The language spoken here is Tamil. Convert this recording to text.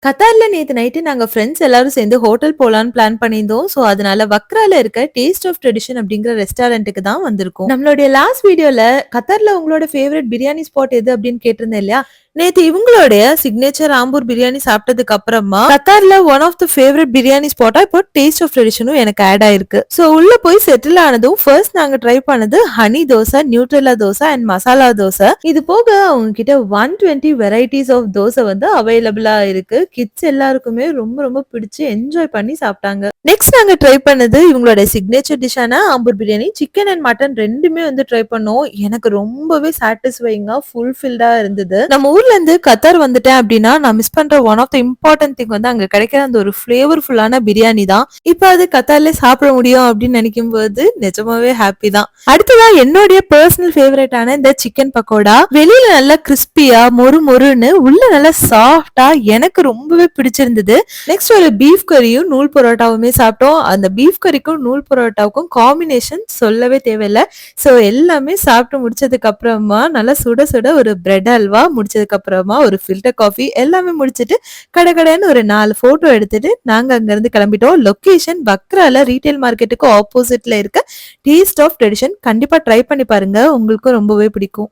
கத்தார்ல நேத்து நைட்டு நாங்க ஃப்ரெண்ட்ஸ் எல்லாரும் சேர்ந்து ஹோட்டல் போலான்னு பிளான் பண்ணியிருந்தோம். ஸோ அதனால வக்ரால இருக்க டேஸ்ட் ஆஃப் ட்ரெடிஷன் அப்படிங்கிற ரெஸ்டாரண்ட்டுக்கு தான் வந்திருக்கோம். நம்மளுடைய லாஸ்ட் வீடியோல கத்தார்ல உங்களோட ஃபேவரட் பிரியாணி ஸ்பாட் எது அப்படின்னு கேட்டிருந்தேன் இல்லையா? நேத்து இவங்களுடைய சிக்னேச்சர் ஆம்பூர் பிரியாணி சாப்பிட்டதுக்கு அப்புறமா கத்தார்ல one of the favourite biryani ஸ்பாட்டா இப்போ டேஸ்ட் ஆஃப் ட்ரெடிஷனும் எனக்கு ஆட் ஆயிருக்கு. ஸோ உள்ள போய் செட்டில் ஆனதும் ஃபர்ஸ்ட் நாங்க ட்ரை பண்ணது ஹனி தோசை, நியூட்ரெல்லா தோசை அண்ட் மசாலா தோசை. இது போக அவங்க கிட்ட 120 வெரைட்டிஸ் ஆஃப் தோசை வந்து அவைலபிளா இருக்கு. கிட்ஸ் எல்லாருக்குமே ரொம்ப ரொம்ப பிடிச்சு என்ஜாய் பண்ணி சாப்பிட்டாங்க. நெக்ஸ்ட் நாங்க ட்ரை பண்ணது இவங்களோட சிக்னேச்சர் டிஷ்ஷான Ambur biryani. Chicken and mutton ரெண்டுமே வந்து ட்ரை பண்ணோம். எனக்கு ரொம்பவே சாட்டிஸ்ஃபைங்கா ஃபுல்ஃபில்டா இருந்தது. நம்ம ஊர்ல இருந்து கத்தார் வந்துட்டேன் அப்படின்னா நான் மிஸ் பண்ற one of the important thing வந்து அங்க கிடைக்கிற அந்த ஒரு ஃபிளேவர்ஃபுல்லான பிரியாணி தான். இப்ப அது கத்தார்ல சாப்பிட முடியும் அப்படின்னு நினைக்கும் போது நிஜமாவே ஹாப்பி தான். அடுத்ததா என்னுடைய பர்சனல் ஃபேவரட்டான இந்த சிக்கன் பக்கோடா. வெளியில நல்லா கிறிஸ்பியா மொறு மொறுன்னு, உள்ள நல்லா சாஃப்டா எனக்கு ரொம்பவே பிடிச்சிருந்தது. நெக்ஸ்ட் ஒரு பீஃப் கறியும் நூல் பரோட்டாவுமே சாப்பிட்டோம். அந்த பீஃப் கறிக்கும் நூல் பரோட்டாவுக்கும் காம்பினேஷன் சொல்லவே தேவையில்லை. ஸோ எல்லாமே சாப்பிட்டு முடிச்சதுக்கு அப்புறமா நல்லா சுட சுட ஒரு பிரெட் அல்வா, முடிச்சதுக்கு அப்புறமா ஒரு ஃபில்டர் காஃபி எல்லாமே முடிச்சிட்டு கடகடன்னு ஒரு 4 போட்டோ எடுத்துட்டு நாங்க அங்க இருந்து கிளம்பிட்டோம். லொகேஷன் வக்ரால ரீட்டைல் மார்க்கெட்டுக்கு ஆப்போசிட்ல இருக்க டேஸ்ட் ஆஃப் ட்ரெடிஷன். கண்டிப்பா ட்ரை பண்ணி பாருங்க, உங்களுக்கும் ரொம்பவே பிடிக்கும்.